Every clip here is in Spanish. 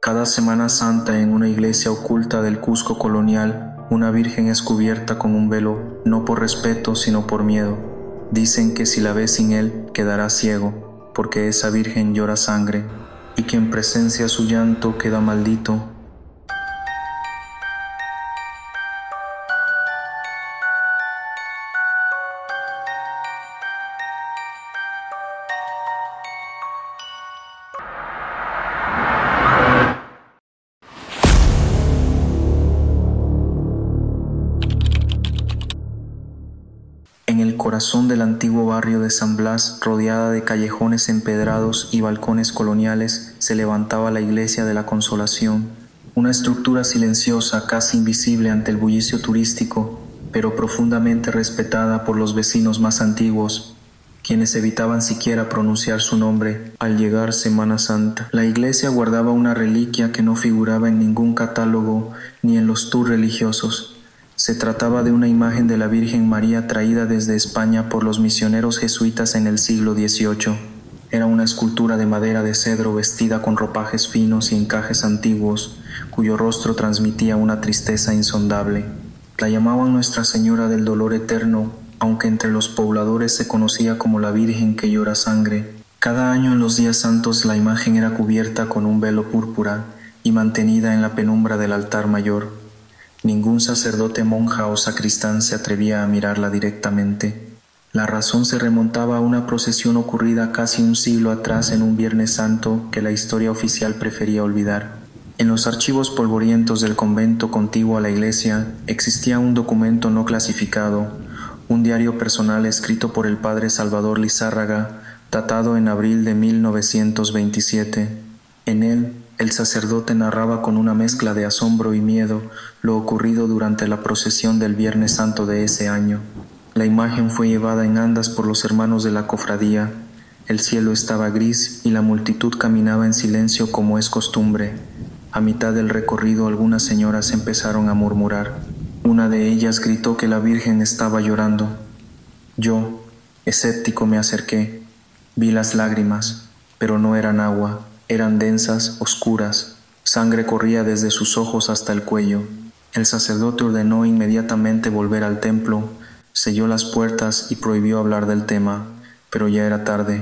Cada Semana Santa en una iglesia oculta del Cusco colonial, una virgen es cubierta con un velo, no por respeto sino por miedo. Dicen que si la ve sin él, quedará ciego, porque esa virgen llora sangre, y quien presencia su llanto queda maldito. En el corazón del antiguo barrio de San Blas, rodeada de callejones empedrados y balcones coloniales, se levantaba la Iglesia de la Consolación, una estructura silenciosa, casi invisible ante el bullicio turístico, pero profundamente respetada por los vecinos más antiguos, quienes evitaban siquiera pronunciar su nombre al llegar Semana Santa. La iglesia guardaba una reliquia que no figuraba en ningún catálogo ni en los tours religiosos. Se trataba de una imagen de la Virgen María traída desde España por los misioneros jesuitas en el siglo XVIII. Era una escultura de madera de cedro vestida con ropajes finos y encajes antiguos, cuyo rostro transmitía una tristeza insondable. La llamaban Nuestra Señora del Dolor Eterno, aunque entre los pobladores se conocía como la Virgen que llora sangre. Cada año en los días santos la imagen era cubierta con un velo púrpura y mantenida en la penumbra del altar mayor. Ningún sacerdote, monja o sacristán se atrevía a mirarla directamente. La razón se remontaba a una procesión ocurrida casi un siglo atrás en un Viernes Santo que la historia oficial prefería olvidar. En los archivos polvorientos del convento contiguo a la iglesia existía un documento no clasificado, un diario personal escrito por el padre Salvador Lizárraga, datado en abril de 1927. En él, el sacerdote narraba con una mezcla de asombro y miedo lo ocurrido durante la procesión del Viernes Santo de ese año. La imagen fue llevada en andas por los hermanos de la cofradía. El cielo estaba gris y la multitud caminaba en silencio como es costumbre. A mitad del recorrido algunas señoras empezaron a murmurar. Una de ellas gritó que la Virgen estaba llorando. Yo, escéptico, me acerqué. Vi las lágrimas, pero no eran agua. Eran densas, oscuras. Sangre corría desde sus ojos hasta el cuello. El sacerdote ordenó inmediatamente volver al templo, selló las puertas y prohibió hablar del tema, pero ya era tarde.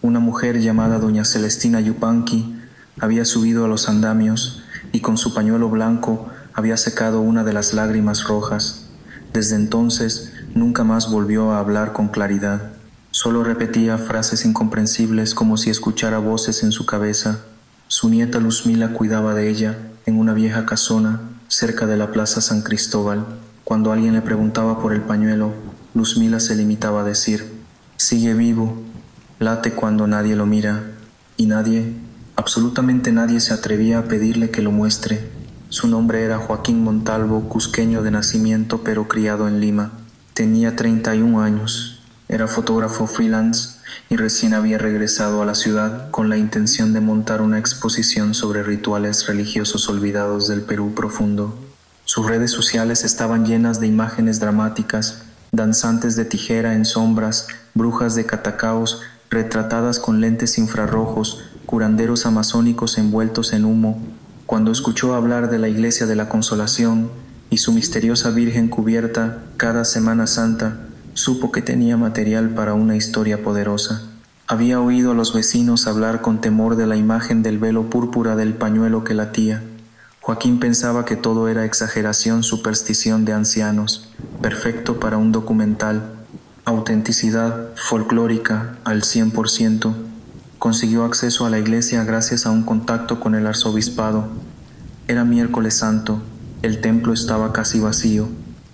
Una mujer llamada doña Celestina Yupanqui había subido a los andamios y con su pañuelo blanco había secado una de las lágrimas rojas. Desde entonces nunca más volvió a hablar con claridad. Solo repetía frases incomprensibles como si escuchara voces en su cabeza. Su nieta Luzmila cuidaba de ella en una vieja casona cerca de la Plaza San Cristóbal. Cuando alguien le preguntaba por el pañuelo, Luzmila se limitaba a decir: sigue vivo, late cuando nadie lo mira. Y nadie, absolutamente nadie se atrevía a pedirle que lo muestre. Su nombre era Joaquín Montalvo, cusqueño de nacimiento pero criado en Lima. Tenía 31 años. Era fotógrafo freelance y recién había regresado a la ciudad con la intención de montar una exposición sobre rituales religiosos olvidados del Perú profundo. Sus redes sociales estaban llenas de imágenes dramáticas, danzantes de tijera en sombras, brujas de catacaos retratadas con lentes infrarrojos, curanderos amazónicos envueltos en humo. Cuando escuchó hablar de la Iglesia de la Consolación y su misteriosa Virgen cubierta cada Semana Santa, supo que tenía material para una historia poderosa. Había oído a los vecinos hablar con temor de la imagen del velo púrpura del pañuelo que latía. Joaquín pensaba que todo era exageración, superstición de ancianos, perfecto para un documental. Autenticidad folclórica al 100%. Consiguió acceso a la iglesia gracias a un contacto con el arzobispado. Era miércoles santo, el templo estaba casi vacío.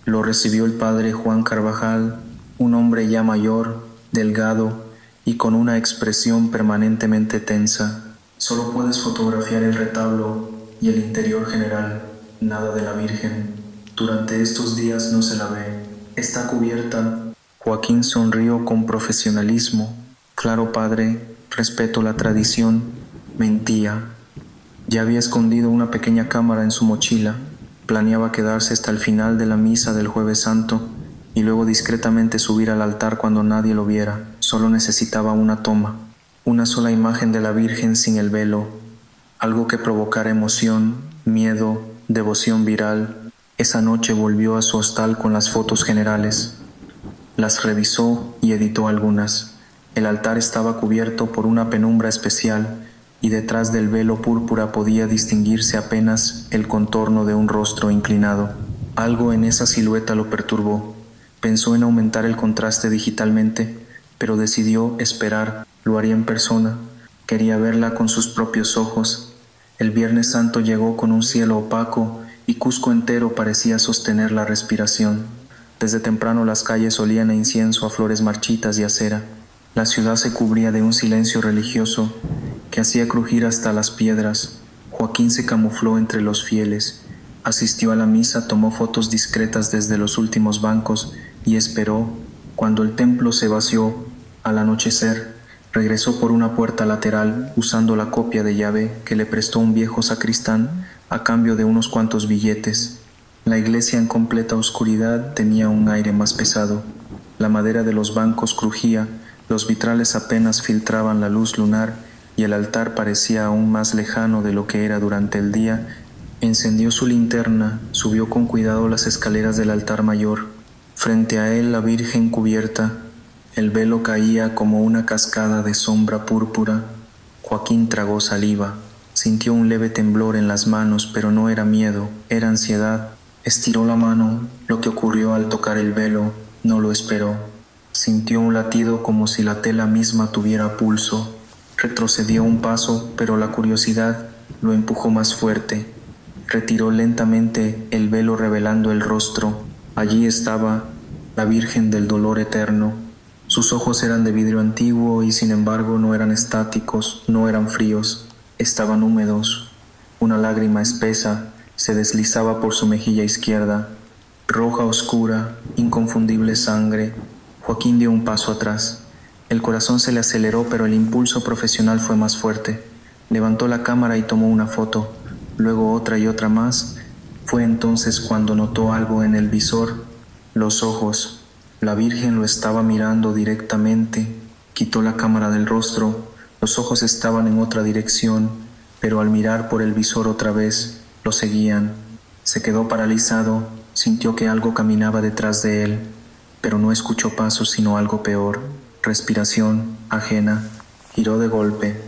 Lo recibió el padre Juan Carvajal, un hombre ya mayor, delgado y con una expresión permanentemente tensa. Solo puedes fotografiar el retablo y el interior general, nada de la Virgen. Durante estos días no se la ve. Está cubierta. Joaquín sonrió con profesionalismo. Claro, padre, respeto la tradición. Mentía. Ya había escondido una pequeña cámara en su mochila. Planeaba quedarse hasta el final de la misa del Jueves Santo y luego discretamente subir al altar cuando nadie lo viera. Solo necesitaba una toma, una sola imagen de la Virgen sin el velo. algo que provocara emoción, miedo, devoción viral. Esa noche volvió a su hostal con las fotos generales. Las revisó y editó algunas. El altar estaba cubierto por una penumbra especial y detrás del velo púrpura podía distinguirse apenas el contorno de un rostro inclinado. Algo en esa silueta lo perturbó. Pensó en aumentar el contraste digitalmente, pero decidió esperar. Lo haría en persona. Quería verla con sus propios ojos. El Viernes Santo llegó con un cielo opaco y Cusco entero parecía sostener la respiración. Desde temprano las calles olían a incienso, a flores marchitas y a cera. La ciudad se cubría de un silencio religioso que hacía crujir hasta las piedras. Joaquín se camufló entre los fieles. Asistió a la misa, tomó fotos discretas desde los últimos bancos y esperó. Cuando el templo se vació, al anochecer, regresó por una puerta lateral usando la copia de llave que le prestó un viejo sacristán a cambio de unos cuantos billetes. La iglesia en completa oscuridad tenía un aire más pesado. La madera de los bancos crujía, los vitrales apenas filtraban la luz lunar y el altar parecía aún más lejano de lo que era durante el día. Encendió su linterna, subió con cuidado las escaleras del altar mayor. Frente a él la Virgen cubierta, el velo caía como una cascada de sombra púrpura. Joaquín tragó saliva, sintió un leve temblor en las manos, pero no era miedo, era ansiedad. Estiró la mano, lo que ocurrió al tocar el velo, no lo esperó. Sintió un latido como si la tela misma tuviera pulso. Retrocedió un paso, pero la curiosidad lo empujó más fuerte. Retiró lentamente el velo revelando el rostro. Allí estaba la Virgen del Dolor Eterno. Sus ojos eran de vidrio antiguo y sin embargo no eran estáticos, no eran fríos, estaban húmedos. Una lágrima espesa se deslizaba por su mejilla izquierda, roja oscura, inconfundible sangre. Joaquín dio un paso atrás. El corazón se le aceleró, pero el impulso profesional fue más fuerte. Levantó la cámara y tomó una foto, luego otra y otra más. Fue entonces cuando notó algo en el visor, los ojos. La Virgen lo estaba mirando directamente. Quitó la cámara del rostro. Los ojos estaban en otra dirección, pero al mirar por el visor otra vez, lo seguían. Se quedó paralizado, sintió que algo caminaba detrás de él, pero no escuchó pasos sino algo peor, respiración ajena. Giró de golpe.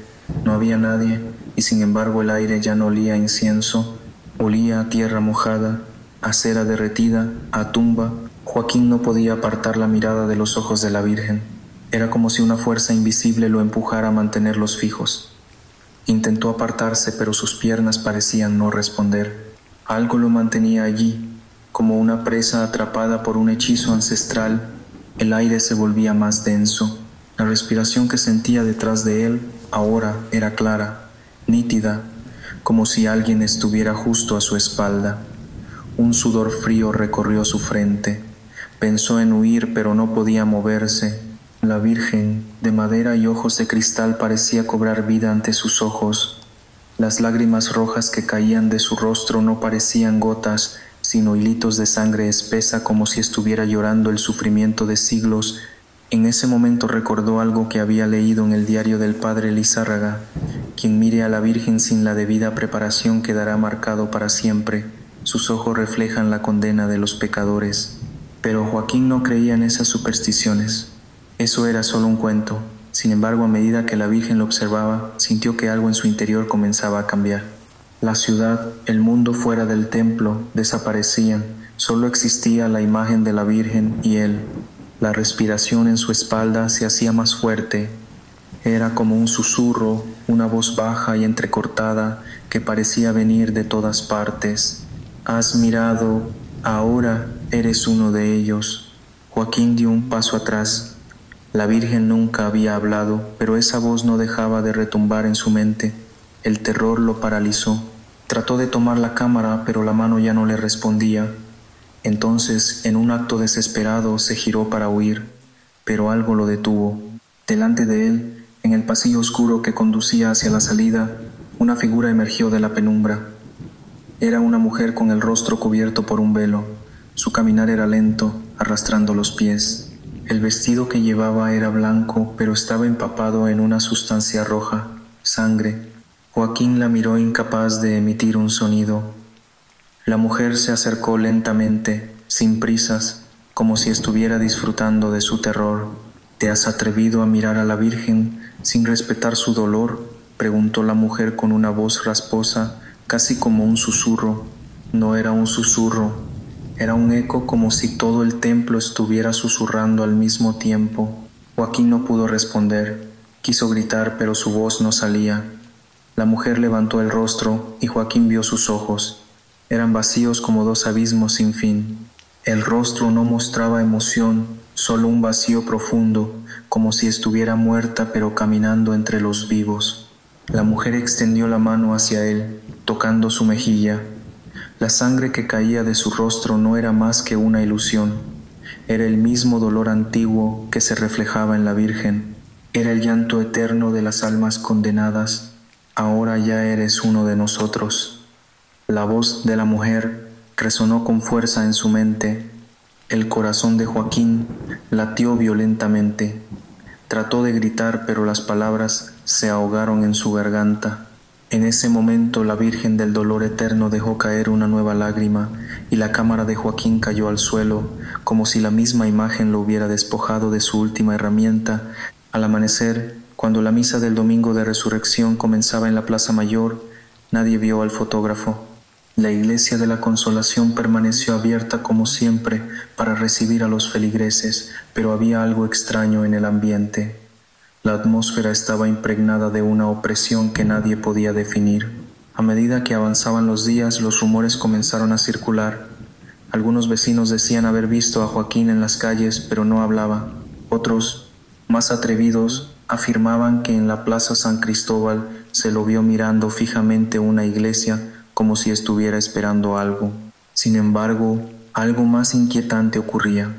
No había nadie, y sin embargo el aire ya no olía a incienso, olía a tierra mojada, a cera derretida, a tumba. Joaquín no podía apartar la mirada de los ojos de la Virgen. Era como si una fuerza invisible lo empujara a mantenerlos fijos. Intentó apartarse, pero sus piernas parecían no responder. Algo lo mantenía allí, como una presa atrapada por un hechizo ancestral. El aire se volvía más denso. La respiración que sentía detrás de él ahora era clara, nítida, como si alguien estuviera justo a su espalda. Un sudor frío recorrió su frente. Pensó en huir, pero no podía moverse. La Virgen, de madera y ojos de cristal, parecía cobrar vida ante sus ojos. Las lágrimas rojas que caían de su rostro no parecían gotas, sino hilitos de sangre espesa, como si estuviera llorando el sufrimiento de siglos. En ese momento recordó algo que había leído en el diario del padre Lizárraga: quien mire a la Virgen sin la debida preparación quedará marcado para siempre. Sus ojos reflejan la condena de los pecadores. Pero Joaquín no creía en esas supersticiones. Eso era solo un cuento. Sin embargo, a medida que la Virgen lo observaba, sintió que algo en su interior comenzaba a cambiar. La ciudad, el mundo fuera del templo, desaparecían. Solo existía la imagen de la Virgen y él. La respiración en su espalda se hacía más fuerte. Era como un susurro, una voz baja y entrecortada que parecía venir de todas partes. Has mirado, ahora eres uno de ellos. Joaquín dio un paso atrás. La Virgen nunca había hablado, pero esa voz no dejaba de retumbar en su mente. El terror lo paralizó. Trató de tomar la cámara, pero la mano ya no le respondía. Entonces, en un acto desesperado, se giró para huir, pero algo lo detuvo. Delante de él, en el pasillo oscuro que conducía hacia la salida, una figura emergió de la penumbra. Era una mujer con el rostro cubierto por un velo. Su caminar era lento, arrastrando los pies. El vestido que llevaba era blanco, pero estaba empapado en una sustancia roja, sangre. Joaquín la miró incapaz de emitir un sonido. La mujer se acercó lentamente, sin prisas, como si estuviera disfrutando de su terror. ¿Te has atrevido a mirar a la Virgen sin respetar su dolor?, preguntó la mujer con una voz rasposa, casi como un susurro. No era un susurro, era un eco, como si todo el templo estuviera susurrando al mismo tiempo. Joaquín no pudo responder. Quiso gritar, pero su voz no salía. La mujer levantó el rostro y Joaquín vio sus ojos. Eran vacíos como dos abismos sin fin. El rostro no mostraba emoción, solo un vacío profundo, como si estuviera muerta pero caminando entre los vivos. La mujer extendió la mano hacia él, tocando su mejilla. La sangre que caía de su rostro no era más que una ilusión. Era el mismo dolor antiguo que se reflejaba en la Virgen. Era el llanto eterno de las almas condenadas. Ahora ya eres uno de nosotros. La voz de la mujer resonó con fuerza en su mente. El corazón de Joaquín latió violentamente. Trató de gritar, pero las palabras se ahogaron en su garganta. En ese momento la Virgen del Dolor Eterno dejó caer una nueva lágrima y la cámara de Joaquín cayó al suelo, como si la misma imagen lo hubiera despojado de su última herramienta. Al amanecer, cuando la misa del domingo de resurrección comenzaba en la Plaza Mayor, nadie vio al fotógrafo. La iglesia de la Consolación permaneció abierta como siempre para recibir a los feligreses, pero había algo extraño en el ambiente. La atmósfera estaba impregnada de una opresión que nadie podía definir. A medida que avanzaban los días, los rumores comenzaron a circular. Algunos vecinos decían haber visto a Joaquín en las calles, pero no hablaba. Otros, más atrevidos, afirmaban que en la Plaza San Cristóbal se lo vio mirando fijamente una iglesia, como si estuviera esperando algo. Sin embargo, algo más inquietante ocurría.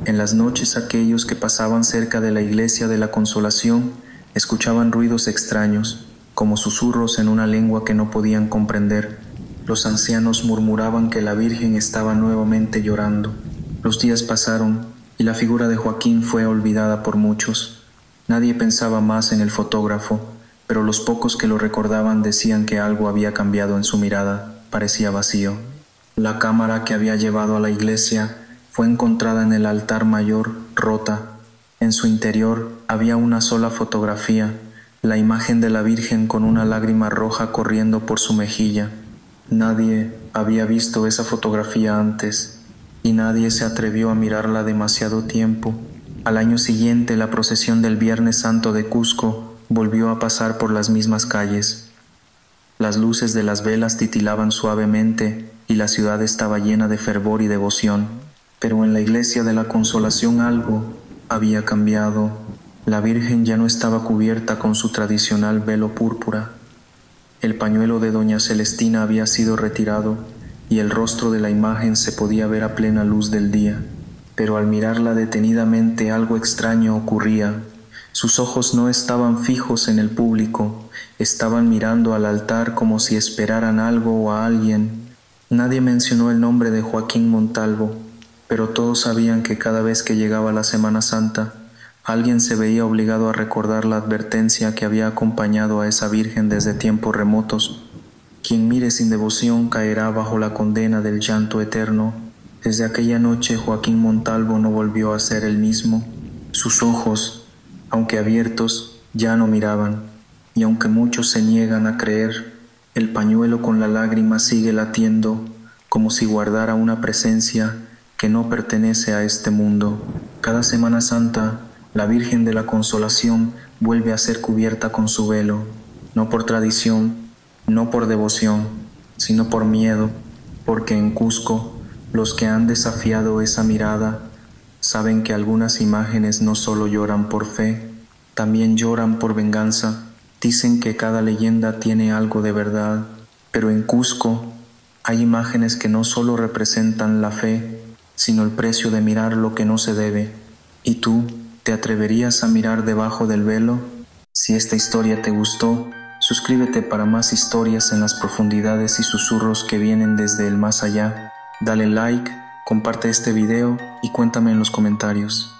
En las noches aquellos que pasaban cerca de la iglesia de la Consolación escuchaban ruidos extraños, como susurros en una lengua que no podían comprender. Los ancianos murmuraban que la Virgen estaba nuevamente llorando. Los días pasaron y la figura de Joaquín fue olvidada por muchos. Nadie pensaba más en el fotógrafo, pero los pocos que lo recordaban decían que algo había cambiado en su mirada. Parecía vacío. La cámara que había llevado a la iglesia fue encontrada en el altar mayor, rota. En su interior había una sola fotografía, la imagen de la Virgen con una lágrima roja corriendo por su mejilla. Nadie había visto esa fotografía antes, y nadie se atrevió a mirarla demasiado tiempo. Al año siguiente, la procesión del Viernes Santo de Cusco volvió a pasar por las mismas calles. Las luces de las velas titilaban suavemente y la ciudad estaba llena de fervor y devoción. Pero en la iglesia de la Consolación algo había cambiado. La Virgen ya no estaba cubierta con su tradicional velo púrpura. El pañuelo de doña Celestina había sido retirado y el rostro de la imagen se podía ver a plena luz del día. Pero al mirarla detenidamente algo extraño ocurría. Sus ojos no estaban fijos en el público, estaban mirando al altar como si esperaran algo o a alguien. Nadie mencionó el nombre de Joaquín Montalvo, pero todos sabían que cada vez que llegaba la Semana Santa, alguien se veía obligado a recordar la advertencia que había acompañado a esa Virgen desde tiempos remotos. Quien mire sin devoción caerá bajo la condena del llanto eterno. Desde aquella noche Joaquín Montalvo no volvió a ser el mismo. Sus ojos, aunque abiertos, ya no miraban, y aunque muchos se niegan a creer, el pañuelo con la lágrima sigue latiendo, como si guardara una presencia que no pertenece a este mundo. Cada Semana Santa, la Virgen de la Consolación vuelve a ser cubierta con su velo, no por tradición, no por devoción, sino por miedo, porque en Cusco, los que han desafiado esa mirada saben que algunas imágenes no solo lloran por fe, también lloran por venganza. Dicen que cada leyenda tiene algo de verdad, pero en Cusco hay imágenes que no solo representan la fe, sino el precio de mirar lo que no se debe. ¿Y tú, te atreverías a mirar debajo del velo? Si esta historia te gustó, suscríbete para más historias en las profundidades y susurros que vienen desde el más allá. Dale like, comparte este video y cuéntame en los comentarios.